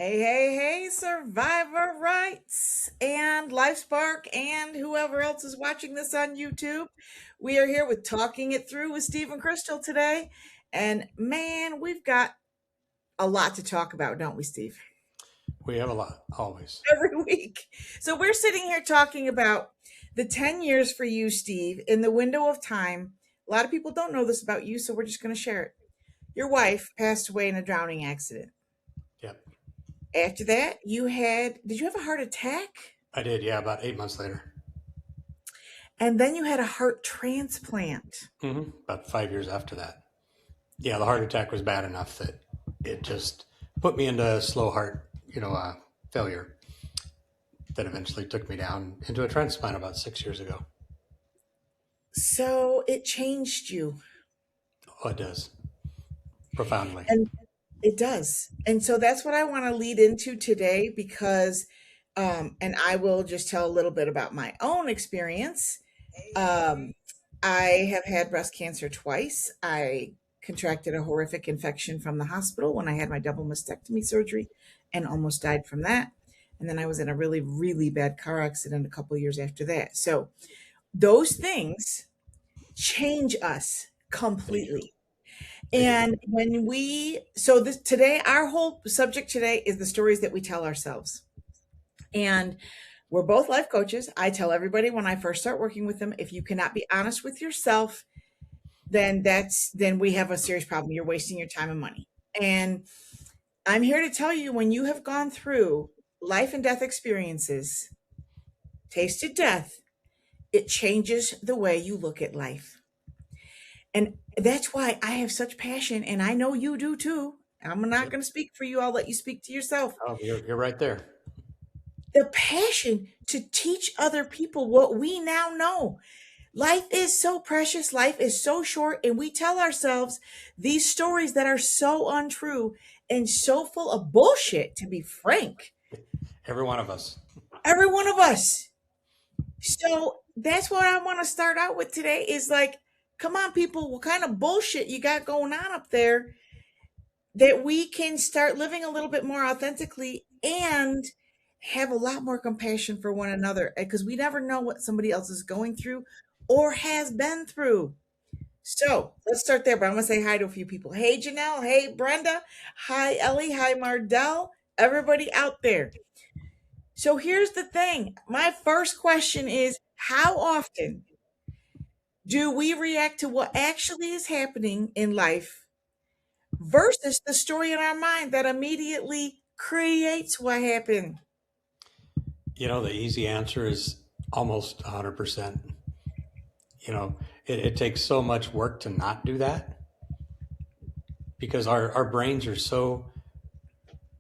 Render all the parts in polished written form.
Hey, hey, hey, Survivor Rights and LifeSpark and whoever else is watching this on YouTube. We are here with Talking It Through with Steve and Crystal today. And man, we've got a lot to talk about, don't we, Steve? We have a lot, always. Every week. So we're sitting here talking about the 10 years for you, Steve, in the window of time. A lot of people don't know this about you, so we're just going to share it. Your wife passed away in a drowning accident. Yep. After that, did you have a heart attack? I did, yeah, about 8 months later. And then you had a heart transplant. About 5 years after that. Yeah, the heart attack was bad enough that it just put me into slow heart, failure that eventually took me down into a transplant about 6 years ago. So it changed you. Oh, it does. Profoundly. And it does. And so that's what I want to lead into today because, and I will just tell a little bit about my own experience. Um, I have had breast cancer twice. I contracted a horrific infection from the hospital when I had my double mastectomy surgery and almost died from that. And then I was in a really, really bad car accident a couple years after that. So those things change us They do. completely. They do. And so this today, our whole subject today is the stories that we tell ourselves. And we're both life coaches. I tell everybody when I first start working with them, if you cannot be honest with yourself, then we have a serious problem. You're wasting your time and money. And I'm here to tell you when you have gone through life and death experiences, tasted death, it changes the way you look at life. And that's why I have such passion, and I know you do too. I'm not Yep. going to speak for you. I'll let you speak to yourself. Oh, you're right there. The passion to teach other people what we now know. Life is so precious, life is so short, and we tell ourselves these stories that are so untrue and so full of bullshit, to be frank. Every one of us. Every one of us. So that's what I want to start out with today is like, come on, people, what kind of bullshit you got going on up there that we can start living a little bit more authentically and have a lot more compassion for one another because we never know what somebody else is going through or has been through. So let's start there. But I'm going to say hi to a few people. Hey, Janelle. Hey, Brenda. Hi, Ellie. Hi, Mardell. Everybody out there. So here's the thing. My first question is how often do we react to what actually is happening in life versus the story in our mind that immediately creates what happened? The easy answer is almost 100%. It takes so much work to not do that because our brains are so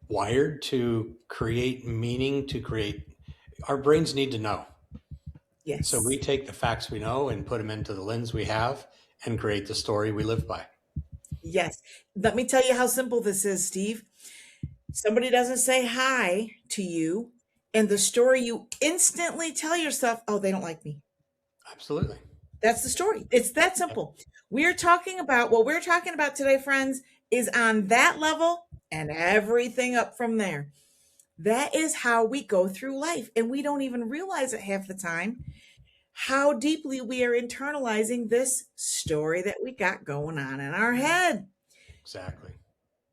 wired to create meaning, our brains need to know. So Yes. we take the facts we know and put them into the lens we have and create the story we live by. Yes. Let me tell you how simple this is, Steve. Somebody doesn't say hi to you, and the story you instantly tell yourself, oh, they don't like me. Absolutely. That's the story. It's that Yep. simple. What we're talking about today, friends, is on that level and everything up from there. That is how we go through life. And we don't even realize it half the time how deeply we are internalizing this story that we got going on in our head. Exactly.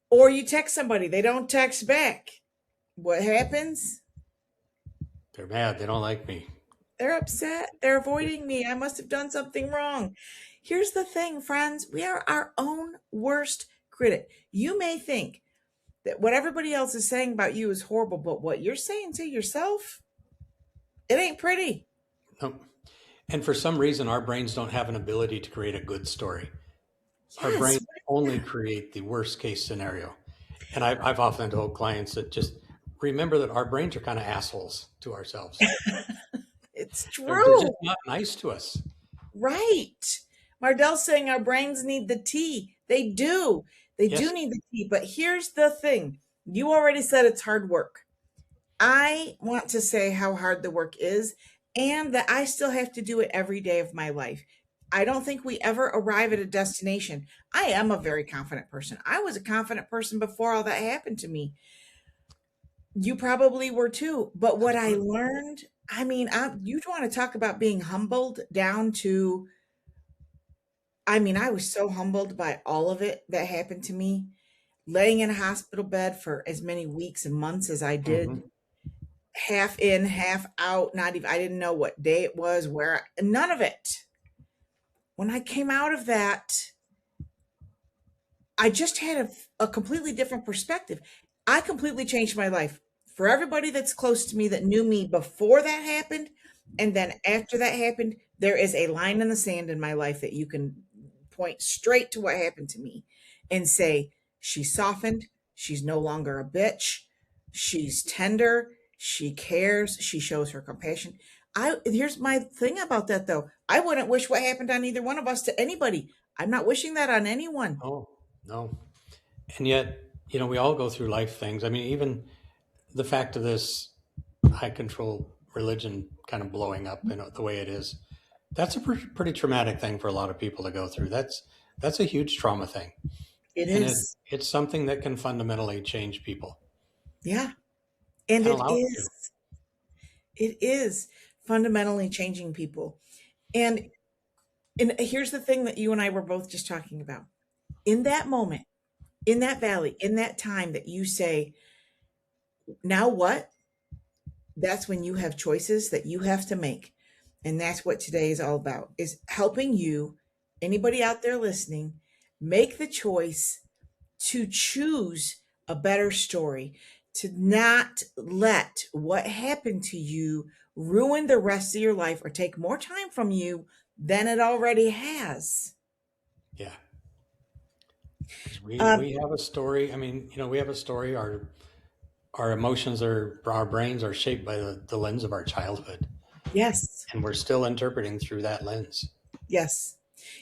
Or you text somebody, they don't text back. What happens? They're mad. They don't like me. They're upset. They're avoiding me. I must have done something wrong. Here's the thing, friends. We are our own worst critic. You may think that what everybody else is saying about you is horrible, but what you're saying to yourself, it ain't pretty. Nope. And for some reason, our brains don't have an ability to create a good story. Our Yes. brains only create the worst case scenario. And I've often told clients that just remember that our brains are kind of assholes to ourselves. It's They're just true. not nice to us. Right. Mardell's saying our brains need the tea. They do. They do Yes. need the tea. But here's the thing. You already said it's hard work. I want to say how hard the work is and that I still have to do it every day of my life. I don't think we ever arrive at a destination. I am a very confident person. I was a confident person before all that happened to me. You probably were too. But what I Absolutely. learned, I mean, you want to talk about being humbled down to, I mean, I was so humbled by all of it that happened to me. Laying in a hospital bed for as many weeks and months as I did, Hmm. half in, half out, not even, I didn't know what day it was, where, none of it. When I came out of that, I just had a completely different perspective. I completely changed my life. For everybody that's close to me that knew me before that happened, and then after that happened, there is a line in the sand in my life that you can point straight to what happened to me and say, she softened. She's no longer a bitch. She's tender. She cares. She shows her compassion. Here's my thing about that though. I wouldn't wish what happened on either one of us to anybody. I'm not wishing that on anyone. Oh, no. And yet, we all go through life things. I mean, even the fact of this high control religion kind of blowing up the way it is, that's a pretty traumatic thing for a lot of people to go through. That's a huge trauma thing. It And is. it's something that can fundamentally change people Yeah. And and allow it to. it is fundamentally changing people. And here's the thing that you and I were both just talking about. In that moment, in that valley, in that time that you say, now what? That's when you have choices that you have to make. And that's what today is all about, is helping you, anybody out there listening, make the choice to choose a better story, to not let what happened to you ruin the rest of your life or take more time from you than it already has. Yeah. Because we, Um, we have a story. I mean, we have a story. Our emotions our brains are shaped by the lens of our childhood. yes, And we're still interpreting through that lens. yes.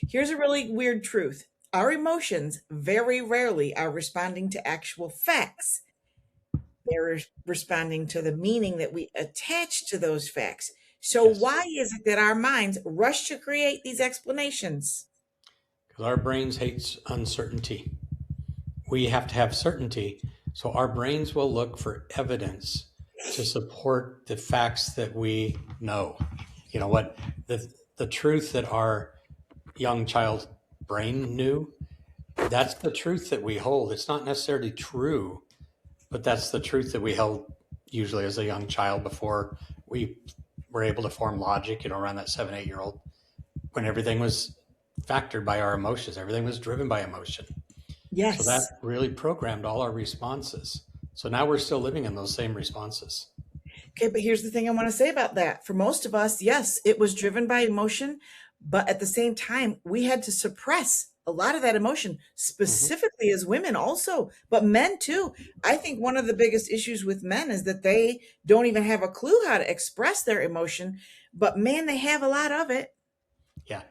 Here's a really weird truth. Our emotions very rarely are responding to actual facts. They're responding to the meaning that we attach to those facts. So, Yes. why is it that our minds rush to create these explanations? Because our brains hate uncertainty. We have to have certainty. So our brains will look for evidence to support the facts that we know. What the truth that our young child brain knew, that's the truth that we hold. It's not necessarily true, but that's the truth that we held usually as a young child before we were able to form logic, around that 7, 8 year old, when everything was factored by our emotions, everything was driven by emotion. So that Yes. really programmed all our responses. So now we're still living in those same responses. Okay, but here's the thing I want to say about that. For most of us, yes, it was driven by emotion, but at the same time, we had to suppress a lot of that emotion, Hmm. specifically as women also, but men too. I think one of the biggest issues with men is that they don't even have a clue how to express their emotion, but man, they have a lot of it. Yeah.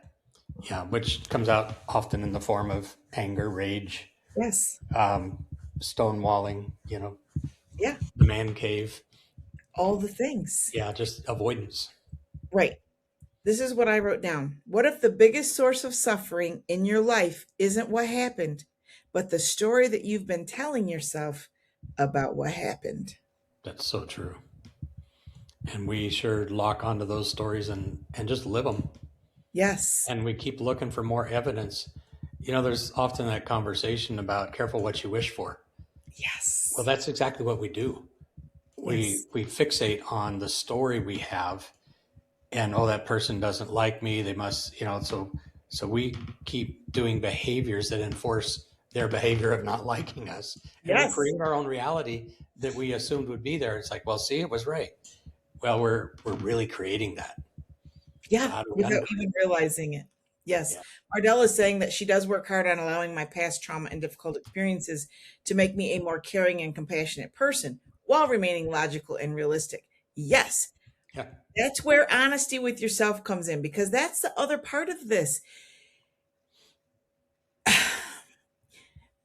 Yeah. Which comes out often in the form of anger, rage, Yes. um, stonewalling, Yeah. the man cave. All the things. Yeah. Just avoidance. Right. This is what I wrote down. What if the biggest source of suffering in your life isn't what happened, but the story that you've been telling yourself about what happened? That's so true. And we sure lock onto those stories and just live them. Yes. And we keep looking for more evidence. There's often that conversation about careful what you wish for. Well, Yes. that's exactly what we do. we Yes. we fixate on the story we have, and oh, that person doesn't like me, they must, so we keep doing behaviors that enforce their behavior of not liking us, and we Yes. create our own reality that we assumed would be there. It's like, well, see, it was right. Well, we're really creating that. So Yeah. how do we Without undo it? even realizing it. Yes. Yeah. Mardell is saying that she does work hard on allowing my past trauma and difficult experiences to make me a more caring and compassionate person while remaining logical and realistic. Yes. Yeah. That's where honesty with yourself comes in because that's the other part of this.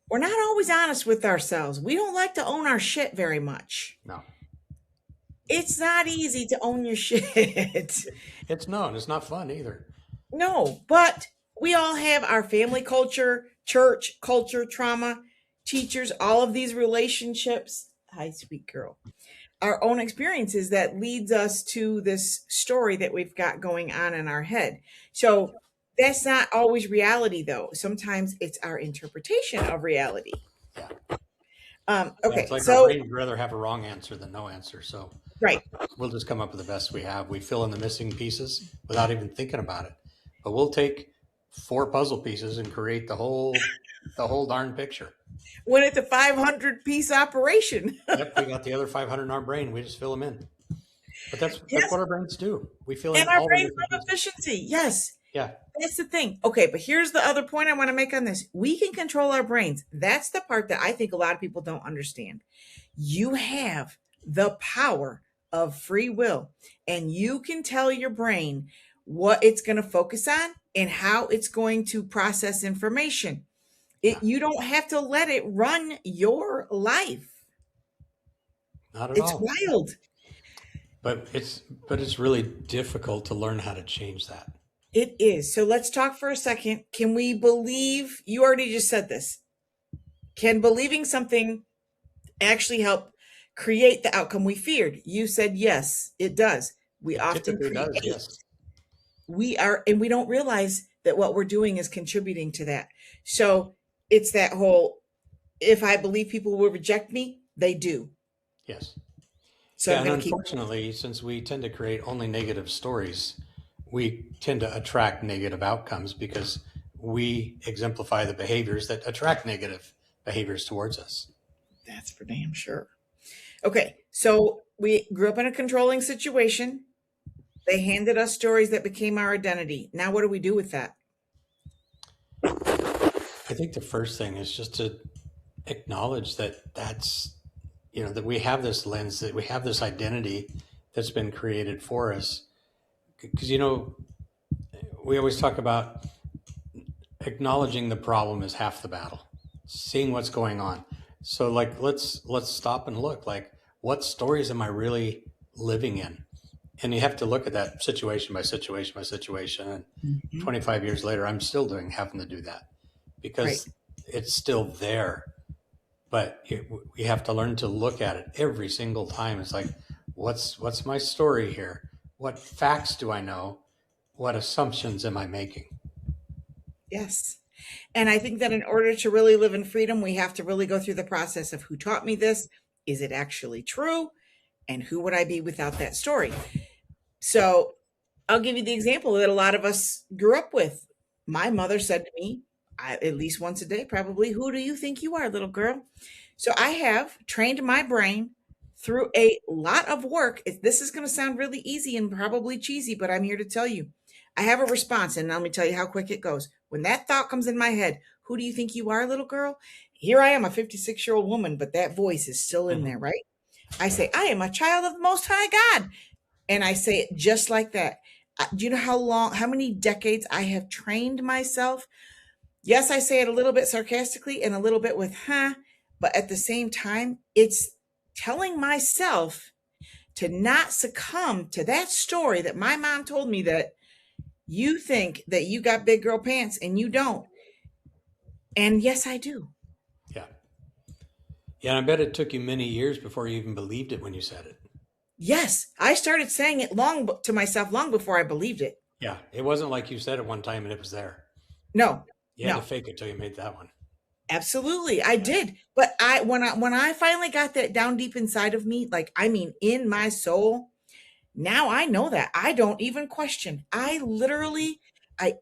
We're not always honest with ourselves. We don't like to own our shit very much. No. It's not easy to own your shit. It's no, and it's not fun either. No, but we all have our family culture, church culture, trauma, teachers, all of these relationships. Hi, sweet girl. Our own experiences that leads us to this story that we've got going on in our head. So that's not always reality, though. Sometimes it's our interpretation of reality. Yeah. Yeah, it's Okay, like our so brain would rather have a wrong answer than no answer. So right. we'll just come up with the best we have. We fill in the missing pieces without even thinking about it. But we'll take four puzzle pieces and create the whole darn picture. When it's a 500-piece operation. Yep, we got the other 500 in our brain. We just fill them in. But that's Yes. what our brains do. We fill And in our all the brains missing love pieces. efficiency. Yes. Yeah, That's the thing. Okay, but here's the other point I want to make on this. We can control our brains. That's the part that I think a lot of people don't understand. You have the power of free will, and you can tell your brain what it's going to focus on and how it's going to process information. yeah, You don't have to let it run your life. not at It's all. wild. But it's really difficult to learn how to change that. It is. So let's talk for a second. Can we believe you already just said this? Can believing something actually help create the outcome we feared? You said yes, it does. We It often typically create. does, yes. And we don't realize that what we're doing is contributing to that. So it's that whole, if I believe people will reject me, they do. Yes. So Yeah, I'm and going to keep. unfortunately, since we tend to create only negative stories, we tend to attract negative outcomes because we exemplify the behaviors that attract negative behaviors towards us. That's for damn sure. Okay, so we grew up in a controlling situation. They handed us stories that became our identity. Now, what do we do with that? I think the first thing is just to acknowledge that that we have this lens, that we have this identity that's been created for us. Because, we always talk about acknowledging the problem is half the battle, seeing what's going on. So, like, let's stop and look, like, what stories am I really living in? And you have to look at that situation by situation by situation. And Mhm. 25 years later, I'm still having to do that Right. because it's still there. But we have to learn to look at it every single time. It's like, what's my story here? What facts do I know? What assumptions am I making? Yes. And I think that in order to really live in freedom, we have to really go through the process of who taught me this? Is it actually true? And who would I be without that story? So I'll give you the example that a lot of us grew up with. My mother said to me, at least once a day, probably, who do you think you are, little girl? So I have trained my brain through a lot of work. This is going to sound really easy and probably cheesy, but I'm here to tell you. I have a response, and let me tell you how quick it goes. When that thought comes in my head, who do you think you are, little girl? Here I am, a 56-year-old woman, but that voice is still in Mm-hmm. there, right? I say, I am a child of the Most High God. And I say it just like that. Do you know how many decades I have trained myself? Yes, I say it a little bit sarcastically and a little bit with, huh, but at the same time, it's telling myself to not succumb to that story that my mom told me that you think that you got big girl pants and you don't. And yes, I do. Yeah. Yeah, and I bet it took you many years before you even believed it when you said it. Yes, I started saying it to myself long before I believed it. Yeah, it wasn't like you said it one time and it was there. No, You had to no. fake it till you made that one. Absolutely, I Yeah. did. But when I finally got that down deep inside of me, like I mean in my soul, now I know that. I don't even question. I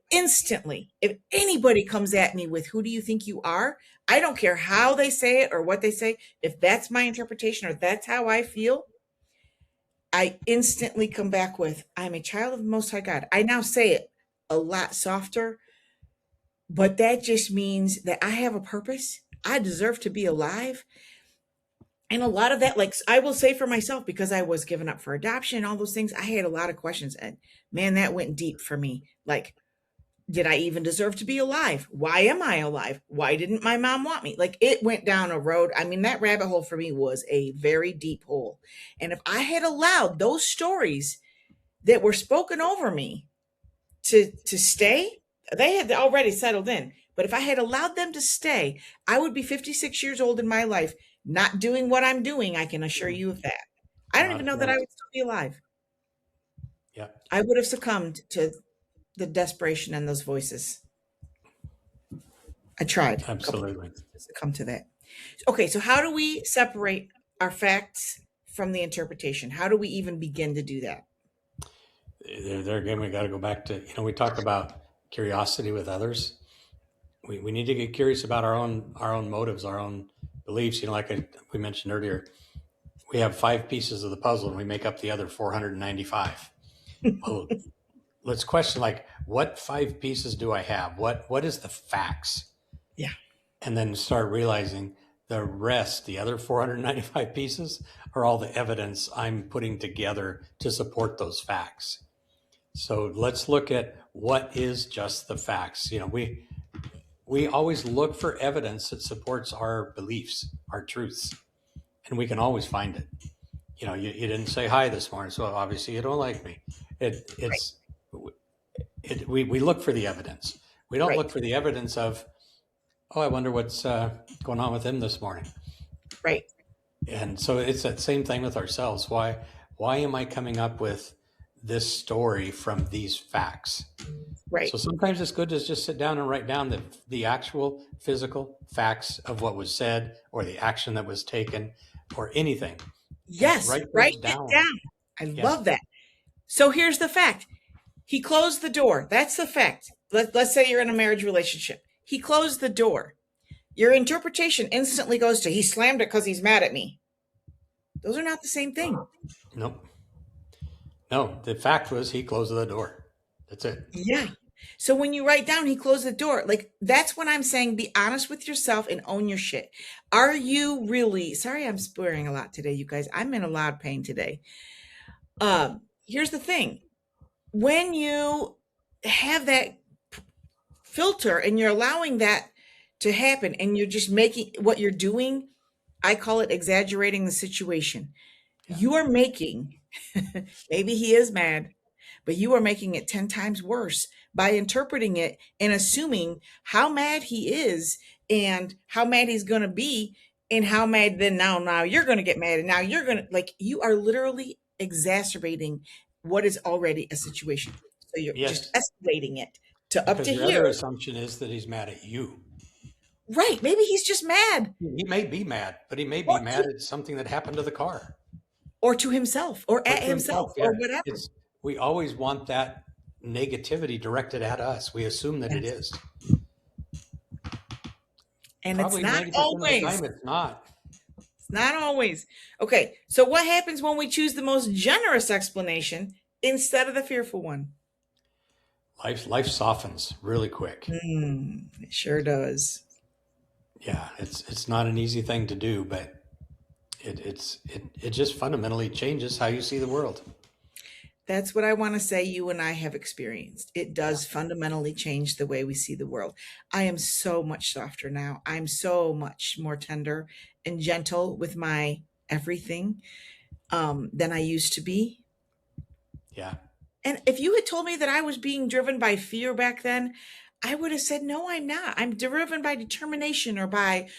instantly, if anybody comes at me with who do you think you are, I don't care how they say it or what they say. If that's my interpretation or that's how I feel, I instantly come back with I'm a child of the Most High God. I now say it a lot softer, but that just means that I have a purpose. I deserve to be alive. And a lot of that, like I will say for myself, because I was given up for adoption, all those things, I had a lot of questions. And man, that went deep for me. Like, did I even deserve to be alive? Why am I alive? Why didn't my mom want me? Like, it went down a road. I mean, that rabbit hole for me was a very deep hole. And if I had allowed those stories that were spoken over me to stay, they had already settled in. But if I had allowed them to stay, I would be 56 years old in my life, not doing what I'm doing, I can assure you of that. I don't Not even a know that I chance. would still be alive. Yeah, I would have succumbed to the desperation and those voices. I tried a couple of absolutely. times to succumb to that. Okay, so how do we separate our facts from the interpretation? How do we even begin to do that? There again, we got to go back to, we talk about curiosity with others. We need to get curious about our own motives, our own beliefs. We mentioned earlier, we have five pieces of the puzzle and we make up the other 495. Well, let's question, like, what five pieces do I have? What is the facts? Yeah, And then start realizing the rest, the other 495 pieces, are all the evidence I'm putting together to support those facts. So let's look at what is just the facts. We always look for evidence that supports our beliefs, our truths, and we can always find it. You didn't say hi this morning, so obviously you don't like me. It right, it's we look for the evidence. We don't look right, for the evidence of, oh, I wonder what's going on with him this morning. right, And so it's that same thing with ourselves. Why am I coming up with this story from these facts? right. So sometimes it's good to just sit down and write down the actual physical facts of what was said or the action that was taken or anything, and Yes, write write those it down. down. I Yeah, love that. So here's the fact. He closed the door. That's the fact. Let's say you're in a marriage relationship. He closed the door. Your interpretation instantly goes to he slammed it because he's mad at me. Those are not the same thing. no, no. The fact was he closed the door. That's it. Yeah. So when you write down he closed the door, like that's when I'm saying be honest with yourself and own your shit. Are you really sorry I'm swearing a lot today, you guys. I'm in a loud pain today. Here's the thing. When you have that filter and you're allowing that to happen and you're just making what you're doing, I call it exaggerating the situation. Yeah. You are making, maybe he is mad, but you are making it 10 times worse by interpreting it and assuming how mad he is and how mad he's going to be and how mad then now you're going to get mad and now you're going to like you are literally exacerbating what is already a situation. So you're just Yes, escalating it to up because to your here. other assumption is that he's mad at you. Right. Maybe he's just mad He may be mad, but he may be or mad at something that happened to the car to himself or or at to himself himself. or Yeah, whatever. it's we always want that negativity directed at us. We assume that it Yes. is. And it's Probably not 90% of the always. time, it's not. It's not always. Okay. So what happens when we choose the most generous explanation instead of the fearful one? Life softens really quick. It sure does. Yeah, it's not an easy thing to do, but it just fundamentally changes how you see the world. That's what I want to say you and I have experienced. It Yeah, does fundamentally change the way we see the world. I am so much softer now. I'm so much more tender and gentle with my everything than I used to be. yeah, And if you had told me that I was being driven by fear back then, I would have said, no, I'm not. I'm driven by determination or by,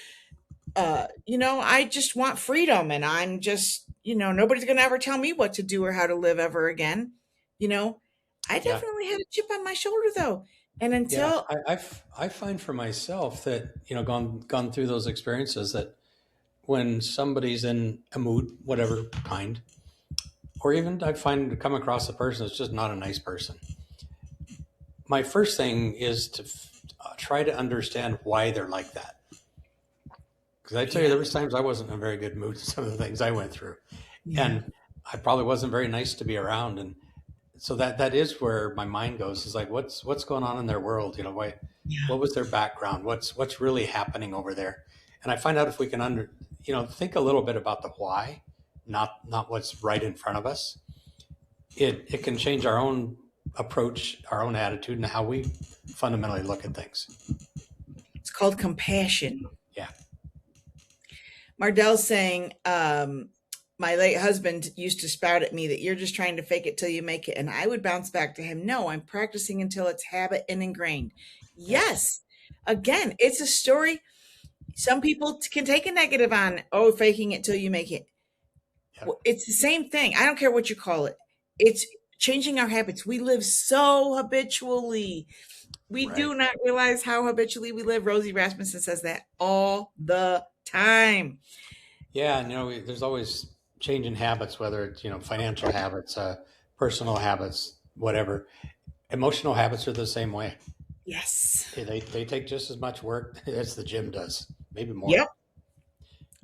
I just want freedom and I'm just, nobody's going to ever tell me what to do or how to live ever again. You know, I yeah, definitely had a chip on my shoulder though. And yeah. until, I find for myself that gone through those experiences that when somebody's in a mood, whatever kind, or even I find to come across a person that's just not a nice person. My first thing is to try to understand why they're like that. Because I tell you, yeah, there was times I wasn't in a very good mood. Some of the things I went through, yeah, and I probably wasn't very nice to be around. And so that is where my mind goes. Is like, what's going on in their world? yeah, What was their background? What's really happening over there? And I find out if we can think a little bit about the why, not what's right in front of us. It can change our own approach, our own attitude, and how we fundamentally look at things. it's called compassion. Yeah, Mardell's saying, my late husband used to spout at me that you're just trying to fake it till you make it. And I would bounce back to him, no, I'm practicing until it's habit and ingrained. yeah, Yes. Again, it's a story. Some people can take a negative on, oh, faking it till you make it. Yep. It's the same thing. I don't care what you call it. It's changing our habits. We live so habitually. We Right. do not realize how habitually we live. Rosie Rasmussen says that all the time. Yeah, and there's always changing habits, whether it's financial habits, personal habits, whatever. Emotional habits are the same way. Yes. They take just as much work as the gym does, maybe more. Yep.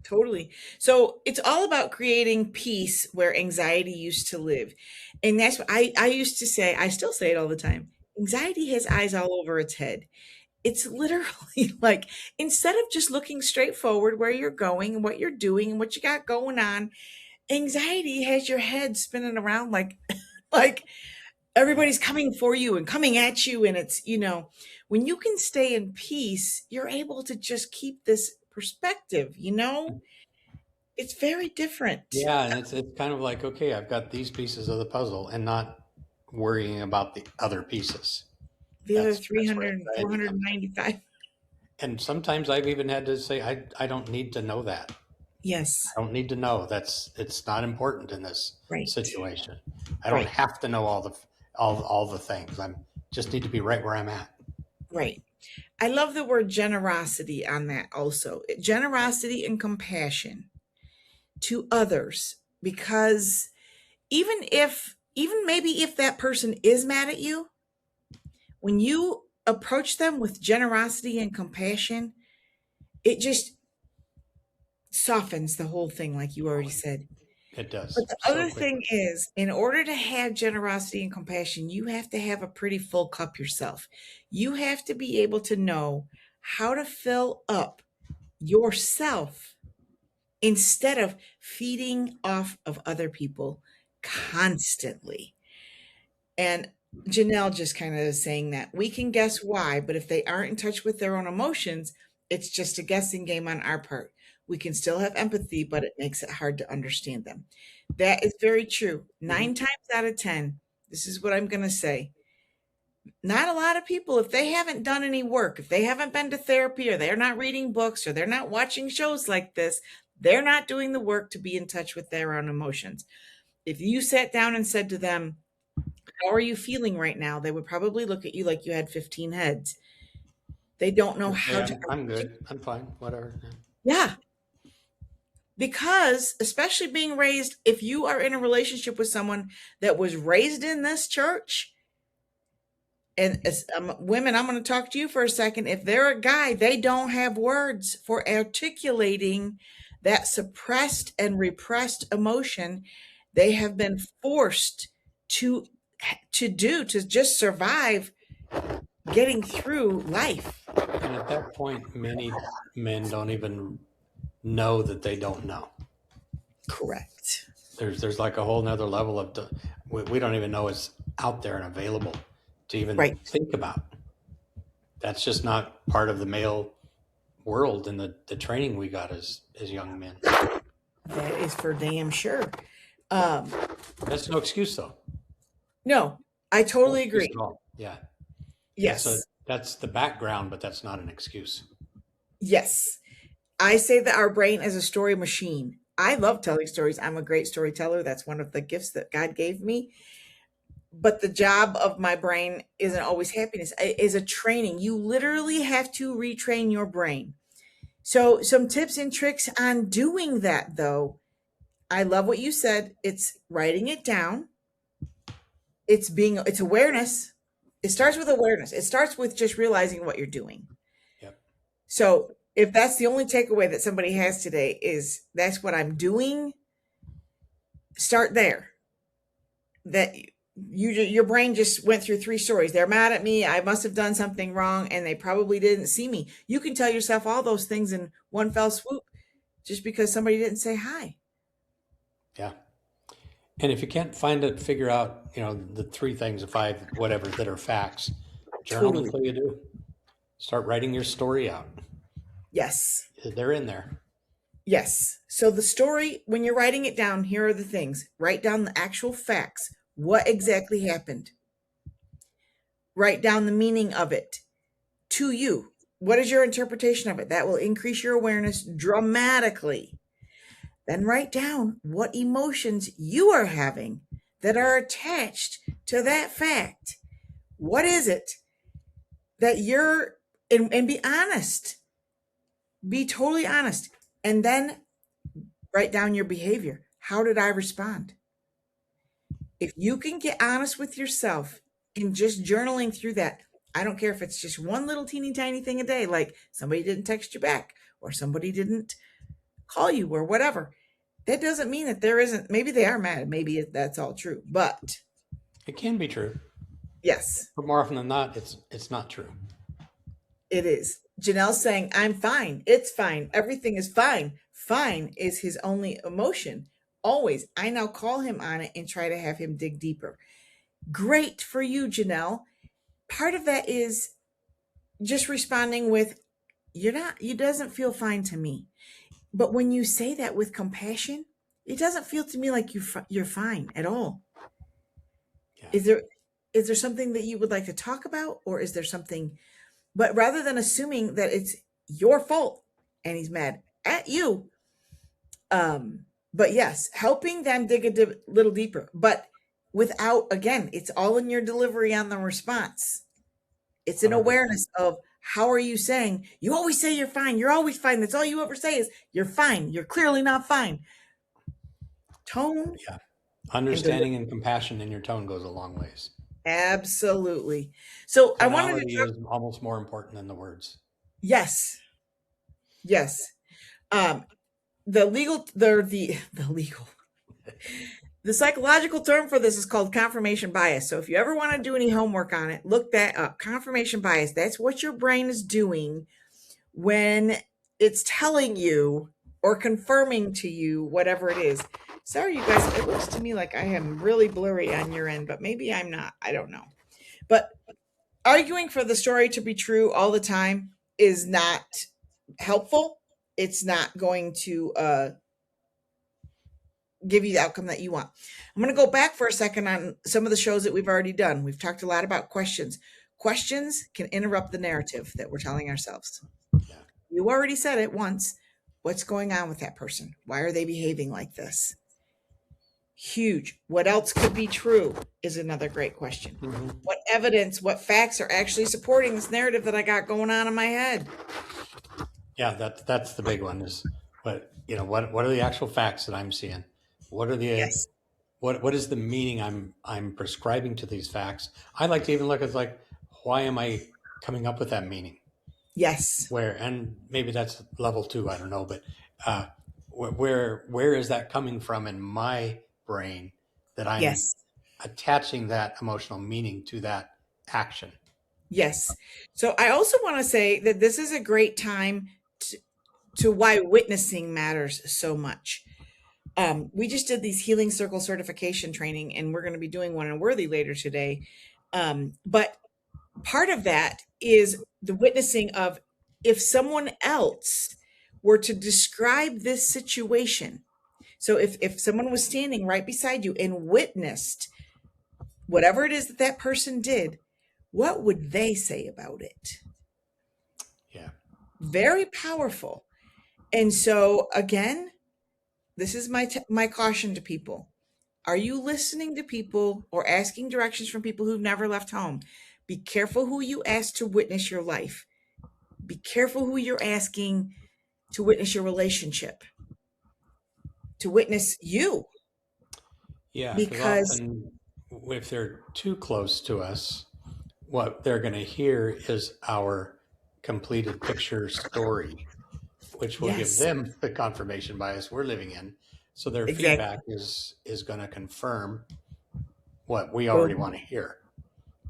Totally. So it's all about creating peace where anxiety used to live. And that's what I used to say, I still say it all the time. Anxiety has eyes all over its head. It's literally like instead of just looking straight forward where you're going and what you're doing and what you got going on, anxiety has your head spinning around like like Yeah. everybody's coming for you and coming at you. And it's, when you can stay in peace, you're able to just keep this perspective, it's very different. Yeah, and it's kind of like, okay, I've got these pieces of the puzzle and not worrying about the other pieces. The other That's where 300 and anxiety comes in. 495. And sometimes I've even had to say, I don't need to know that. Yes. I don't need to know. It's not important in this Right. situation. I don't Right. have to know all the things. I'm just need to be right where I'm at. Right. I love the word generosity on that also. Generosity and compassion to others, because even maybe if that person is mad at you, when you approach them with generosity and compassion, it just softens the whole thing, like you already said. It But does the so other thing quickly. is, in order to have generosity and compassion, you have to have a pretty full cup yourself. You have to be able to know how to fill up yourself instead of feeding off of other people constantly. And Janelle just kind of is saying that we can guess why, but if they aren't in touch with their own emotions, it's just a guessing game on our part. We can still have empathy, but it makes it hard to understand them. That is very true. Mhm. 9 times out of 10, this is what I'm going to say. Not a lot of people, if they haven't done any work, if they haven't been to therapy or they're not reading books or they're not watching shows like this, they're not doing the work to be in touch with their own emotions. If you sat down and said to them, how are you feeling right now? They would probably look at you like you had 15 heads. They don't know Hey, how to I'm good. I'm fine. Whatever. Yeah, because especially being raised, if you are in a relationship with someone that was raised in this church, and as women, I'm going to talk to you for a second. If they're a guy, they don't have words for articulating that suppressed and repressed emotion they have been forced to to just survive getting through life. And at that point, many men don't even know that they don't know. Correct. There's like a whole nother level of we don't even know it's out there and available to even Right. think about. That's just not part of the male world and the training we got as young men. That is for damn sure. Um, That's no excuse though. no, I No totally excuse agree. at all. Yeah. Yes. That's the background, but that's not an excuse. Yes. I say that our brain is a story machine. I love telling stories. I'm a great storyteller. That's one of the gifts that God gave me. But the job of my brain isn't always happiness. It is a training. You literally have to retrain your brain. So, some tips and tricks on doing that, though. I love what you said. It's writing it down. It's awareness. It starts with awareness. It starts with just realizing what you're doing. Yep. So if that's the only takeaway that somebody has today is that's what I'm doing, start there. That your brain just went through 3 stories. They're mad at me. I must have done something wrong, and they probably didn't see me. You can tell yourself all those things in one fell swoop just because somebody didn't say hi. Yeah. And if you can't find it, figure out, the 3 things, the 5, whatever, that are facts. Journal Totally. until you do. Start writing your story out. Yes. They're in there. Yes. So the story, when you're writing it down, here are the things. Write down the actual facts. What exactly happened? Write down the meaning of it to you. What is your interpretation of it? That will increase your awareness dramatically. Then write down what emotions you are having that Yeah. are attached to that fact. What is it that you're, and be honest, be totally honest. And then write down your behavior. How did I respond? If you can get honest with yourself and just journaling through that, I don't care if it's just one little teeny tiny thing a day, like somebody didn't text you back or somebody didn't call you or whatever. That doesn't mean that there isn't, maybe they are mad. Maybe that's all true. But It can be true, yes, but more often than not, it's not true. it is. Janelle's saying, I'm fine. It's fine. Everything is fine. Fine is his only emotion. Always. I now call him on it and try to have him dig deeper. Great for you, Janelle. Part of that is just responding with, you're not, it doesn't feel fine to me. But when you say that with compassion, it doesn't feel to me like you're fine at all. Yeah. Is there something that you would like to talk about, or is there something, but rather than assuming that it's your fault and he's mad at you, but yes, helping them dig a little deeper, but without, again, it's all in your delivery on the response. It's an 100%. awareness of, how are you saying? You always say you're fine. You're always fine. That's all you ever say is you're fine. You're clearly not fine. Tone Yeah. and delivery. Understanding and compassion in your tone goes a long ways. Absolutely. So I wanted to Tonality talk. is almost more important than the words. Yes. Yes. Um, the legal, the psychological term for this is called confirmation bias. So if you ever want to do any homework on it, look that up. Confirmation bias. That's what your brain is doing when it's telling you or confirming to you whatever it is. Sorry, you guys, it looks to me like I am really blurry on your end, but maybe I'm not. I don't know. But arguing for the story to be true all the time is not helpful. It's not going to give you the outcome that you want. I'm going to go back for a second on some of the shows that we've already done. We've talked a lot about questions. Questions can interrupt the narrative that we're telling ourselves. Yeah. You already said it once. What's going on with that person? Why are they behaving like this? Huge. What else could be true is another great question. Mm-hmm. What evidence, what facts are actually supporting this narrative that I got going on in my head? Yeah, that's the big one is what are the actual facts that I'm seeing? What are the Yes. what is the meaning I'm prescribing to these facts? I like to even look at like why am I coming up with that meaning? Yes. Where and maybe that's level 2, I don't know, but uh, where is that coming from in my brain that I'm Yes. attaching that emotional meaning to that action? Yes. So I also want to say that this is a great time to why witnessing matters so much. We just did these healing circle certification training, and we're going to be doing one in Worthy later today. But part of that is the witnessing of, if someone else were to describe this situation. So if someone was standing right beside you and witnessed whatever it is that that person did, what would they say about it? Yeah. Very powerful. And so again, this is my caution to people. Are you listening to people or asking directions from people who've never left home? Be careful who you ask to witness your life. Be careful who you're asking to witness your relationship, to witness you, Yeah, because because often if they're too close to us, what they're going to hear is our completed picture story, which will give yes, them the confirmation bias we're living in. So their feedback exactly. is going to confirm what we already Boom, want to hear.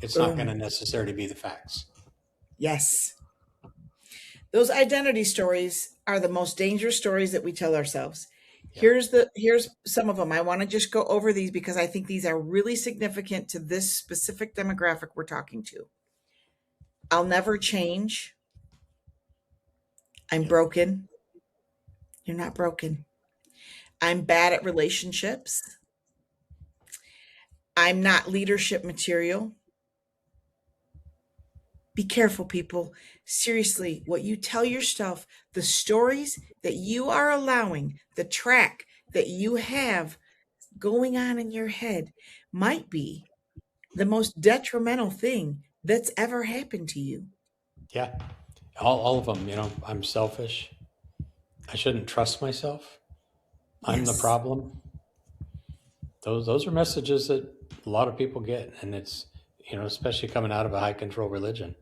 It's not going boom. to necessarily be the facts. Yes. Those identity stories are the most dangerous stories that we tell ourselves. Yeah. Here's some of them. I want to just go over these because I think these are really significant to this specific demographic we're talking to. I'll never change. I'm Yep. broken. You're not broken. I'm bad at relationships. I'm not leadership material. Be careful, people. Seriously, what you tell yourself, the stories that you are allowing, the track that you have going on in your head might be the most detrimental thing that's ever happened to you. Yeah. All of them, I'm selfish. I shouldn't trust myself. I'm the Yes. problem. Those are messages that a lot of people get, and it's especially coming out of a high control religion.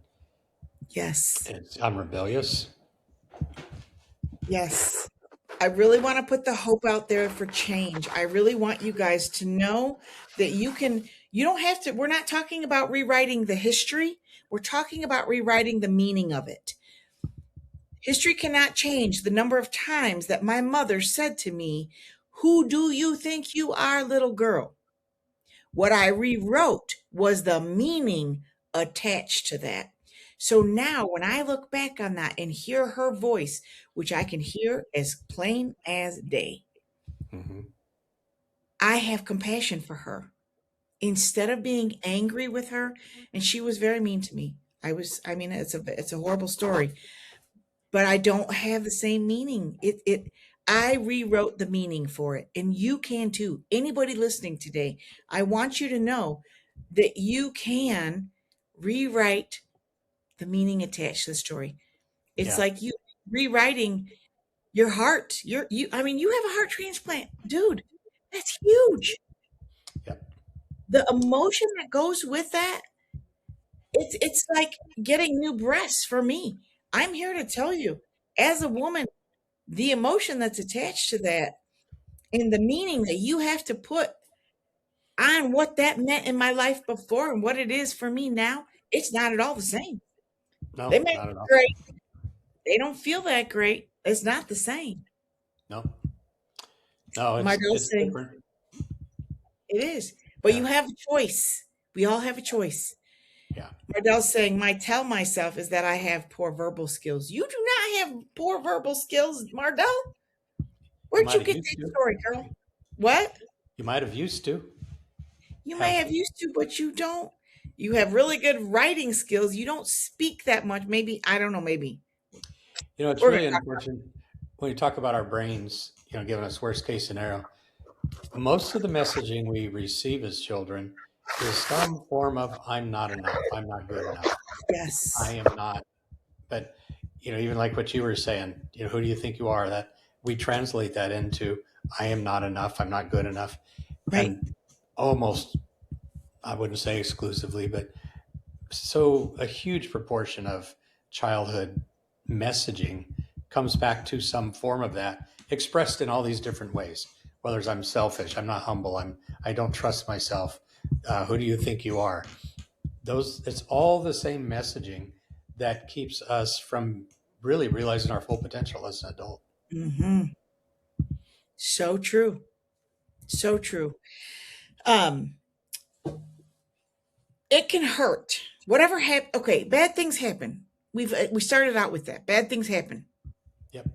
Yes. I'm rebellious. Yes. I really want to put the hope out there for change. I really want you guys to know that you don't have to, we're not talking about rewriting the history. We're talking about rewriting the meaning of it. History cannot change the number of times that my mother said to me, "Who do you think you are, little girl?" What I rewrote was the meaning attached to that. So now when I look back on that and hear her voice, which I can hear as plain as day, Hmm. I have compassion for her. Instead of being angry with her, and she was very mean to me. I mean, it's a horrible story, but I don't have the same meaning. I rewrote the meaning for it, and you can too. Anybody listening today, I want you to know that you can rewrite the meaning attached to the story. It's Yeah. like you rewriting your heart. I mean, you have a heart transplant, dude. That's huge. Yep. The emotion that goes with that, it's like getting new breasts for me. I'm here to tell you, as a woman, the emotion that's attached to that and the meaning that you have to put on what that meant in my life before and what it is for me now, it's not at all the same. They No, may not at be all. great. They don't feel that great. It's not the same. No, no, Mardell's it's saying different. it is. But Yeah. you have a choice. We all have a choice. Yeah. Mardell's saying my tell myself is that I have poor verbal skills. You do not have poor verbal skills, Mardell. You Where'd might you have get used that to. story, girl? What? You might have used to You may have. have used to, but you don't. You have really good writing skills. You don't speak that much. Maybe, I don't know, maybe. It's We're going really to unfortunate when you talk about our brains. Giving us worst case scenario. Most of the messaging we receive as children is some form of "I'm not enough. I'm not good enough. I yes. am not." But even like what you were saying, who do you think you are? That we translate that into "I am not enough. I'm not good enough," Right. and almost, I wouldn't say exclusively, but so a huge proportion of childhood messaging comes back to some form of that expressed in all these different ways, whether it's "I'm selfish, I'm not humble, I don't trust myself, who do you think you are?" Those, it's all the same messaging that keeps us from really realizing our full potential as an adult. Hmm. So true. So true. Um, it can hurt. Whatever happened. Okay, bad things happen. We started out with that. Bad things happen. Yep.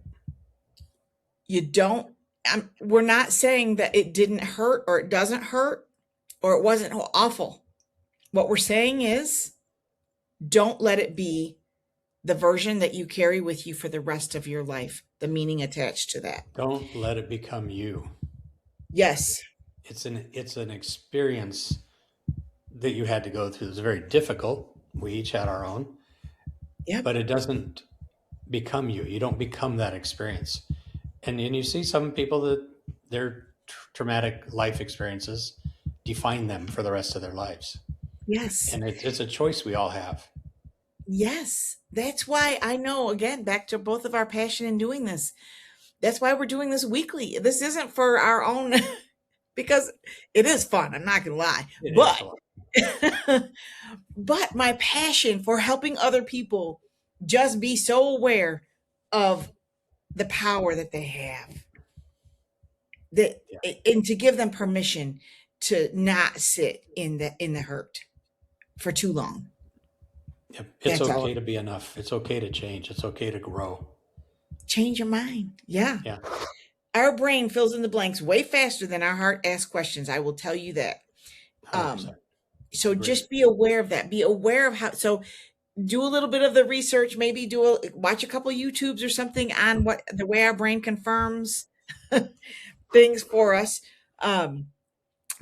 You don't. We're not saying that it didn't hurt or it doesn't hurt or it wasn't awful. What we're saying is don't let it be the version that you carry with you for the rest of your life, the meaning attached to that. Don't let it become you. Yes. It's an experience that you had to go through. It's very difficult. We each had our own, Yep. but it doesn't become you. You don't become that experience. And you see some people that their traumatic life experiences define them for the rest of their lives. Yes. And it's a choice we all have. Yes. That's why I know, again, back to both of our passion in doing this. That's why we're doing this weekly. This isn't for our own, because it is fun. I'm not going to lie. It is But, a lot. but my passion for helping other people just be so aware of the power that they have, that, Yeah. and to give them permission to not sit in the hurt for too long. Yep. It's That's all. okay to be enough. It's okay to change. It's okay to grow. Change your mind. Yeah. Yeah. Our brain fills in the blanks way faster than our heart asks questions. I will tell you that. Um, 100%. so Agree. just be aware of that. Be aware of how. So do a little bit of the research, maybe watch a couple YouTubes or something on what the way our brain confirms things for us. Um,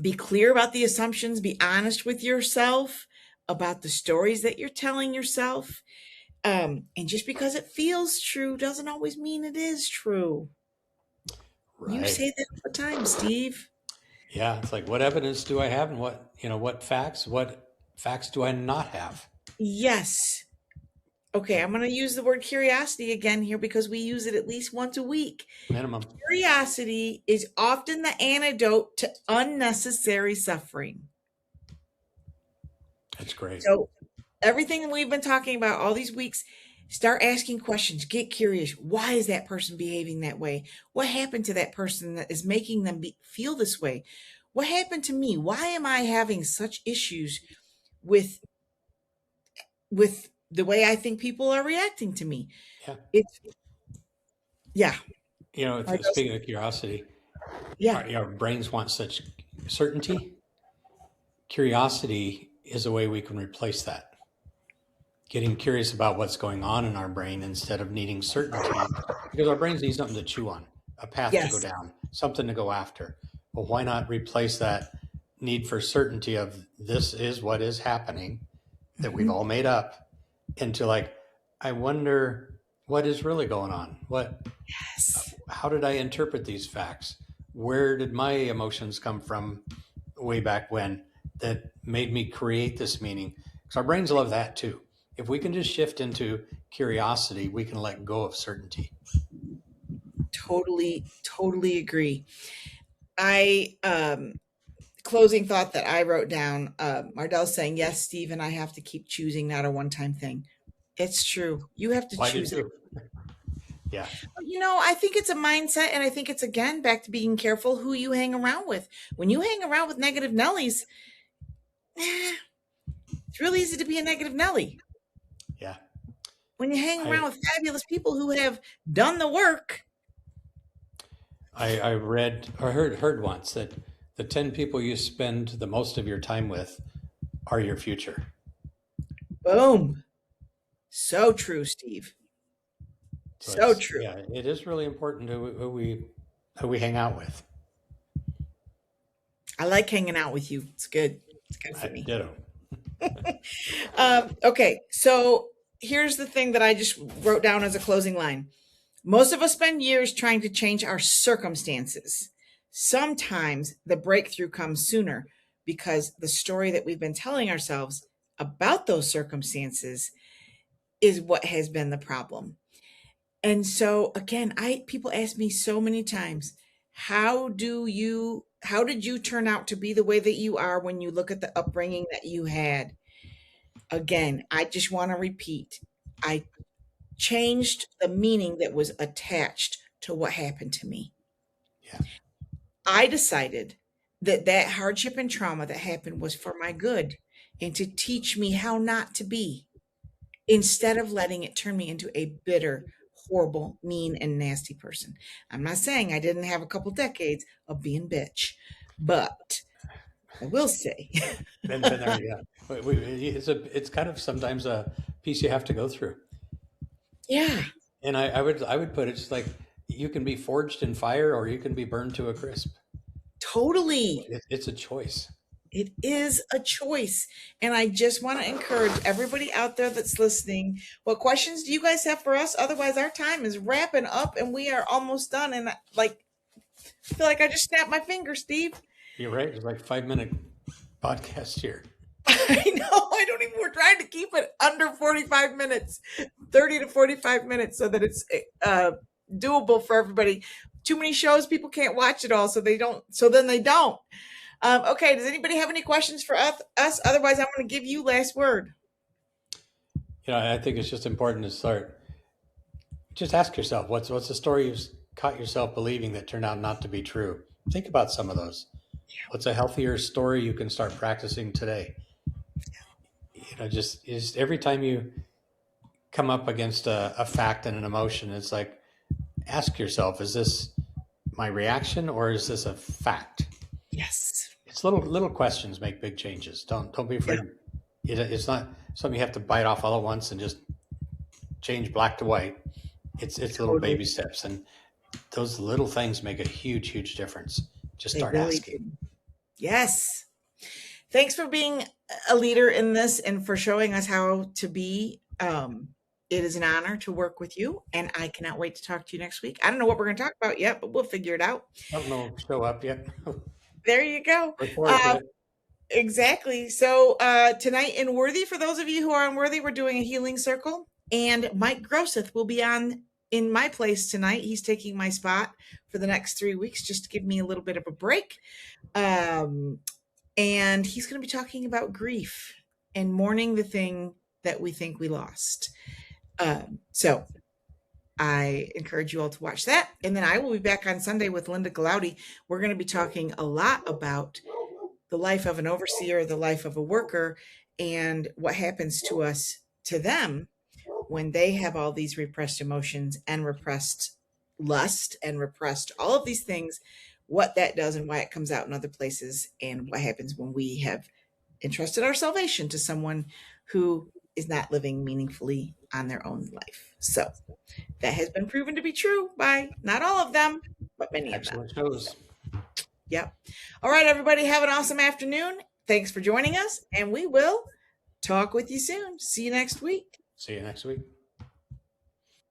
be clear about the assumptions, be honest with yourself about the stories that you're telling yourself. And just because it feels true doesn't always mean it is true. You Right. say that all the time, Steve. Yeah. It's like, what evidence do I have, and what facts do I not have? Yes. Okay, I'm going to use the word curiosity again here because we use it at least once a week. Minimum. Curiosity is often the antidote to unnecessary suffering. That's great. So, everything we've been talking about all these weeks, start asking questions, get curious. Why is that person behaving that way? What happened to that person that is making them feel this way? What happened to me? Why am I having such issues with the way I think people are reacting to me? Yeah. It's yeah, Speaking of curiosity, yeah, our brains want such certainty. Curiosity is a way we can replace that. Getting curious about what's going on in our brain instead of needing certainty, because our brains need something to chew on, a path to go yes. down, something to go after. Well, why not replace that need for certainty of this is what is happening that we've Mhm. all made up into, like, I wonder what is really going on? Yes. How did I interpret these facts? Where did my emotions come from way back when that made me create this meaning? Because our brains love that too. If we can just shift into curiosity, we can let go of certainty. Totally, totally agree. I closing thought that I wrote down, Mardell's saying, yes, Steve, and I have to keep choosing, not a one-time thing. It's true. You have to Well, I do choose it. too. Yeah. I think it's a mindset, and I think it's again back to being careful who you hang around with. When you hang around with negative Nellies, it's really easy to be a negative Nelly. Yeah. When you hang around I with fabulous people who have done the work, I read or heard once that the 10 people you spend the most of your time with are your future. boom. So true, Steve. So So it's, true. yeah, it is really important who we hang out with. I like hanging out with you. It's good. It's good for I me. ditto. Okay, so here's the thing that I just wrote down as a closing line. Most of us spend years trying to change our circumstances. Sometimes the breakthrough comes sooner because the story that we've been telling ourselves about those circumstances is what has been the problem. And so again, I people ask me so many times, how did you turn out to be the way that you are when you look at the upbringing that you had? Again, I just want to repeat. I changed the meaning that was attached to what happened to me. Yeah. I decided that that hardship and trauma that happened was for my good and to teach me how not to be instead of letting it turn me into a bitter, horrible, mean, and nasty person. I'm not saying I didn't have a couple decades of being bitch, but I will say, Been there, yeah. It's kind of sometimes a piece you have to go through. yeah, And I would put it just like, you can be forged in fire or you can be burned to a crisp. totally. It's a choice. It is a choice. And I just want to encourage everybody out there that's listening. What questions do you guys have for us? Otherwise, our time is wrapping up and we are almost done. And like, I feel like I just snapped my finger, Steve. You're right. It's like 5 minute podcast here. I know. I don't even, we're trying to keep it under 45 minutes, 30 to 45 minutes so that it's doable for everybody. Too many shows, people can't watch it all. So then they don't. Okay. Does anybody have any questions for us? Otherwise, I'm going to give you last word. I think it's just important to start. Just ask yourself, what's the story you've caught yourself believing that turned out not to be true? Think about some of those. What's a healthier story you can start practicing today? Just every time you come up against a fact and an emotion, it's like, ask yourself, is this my reaction or is this a fact? Yes. It's little questions make big changes. Don't be Yeah. afraid. It's not something you have to bite off all at once and just change black to white. It's little Totally. baby steps, and those little things make a huge difference. Just They start really asking. do. Yes. Thanks for being a leader in this and for showing us how to be. It is an honor to work with you, and I cannot wait to talk to you next week. I don't know what we're going to talk about yet, but we'll figure it out. I don't know, show up yet. There you go. Look forward to Uh, it. exactly. So tonight in Worthy, for those of you who are unworthy, we're doing a healing circle, and Mike Grosseth will be on in my place tonight. He's taking my spot for the next 3 weeks just to give me a little bit of a break. Um, and he's going to be talking about grief and mourning the thing that we think we lost. So I encourage you all to watch that. And then I will be back on Sunday with Linda Galaudy. We're going to be talking a lot about the life of an overseer, the life of a worker, and what happens to us, to them, when they have all these repressed emotions and repressed lust and repressed all of these things, what that does and why it comes out in other places, and what happens when we have entrusted our salvation to someone who is not living meaningfully on their own life. So that has been proven to be true by not all of them, but many of them. Excellent shows. Yep. All right, everybody, have an awesome afternoon. Thanks for joining us, and we will talk with you soon. See you next week. See you next week.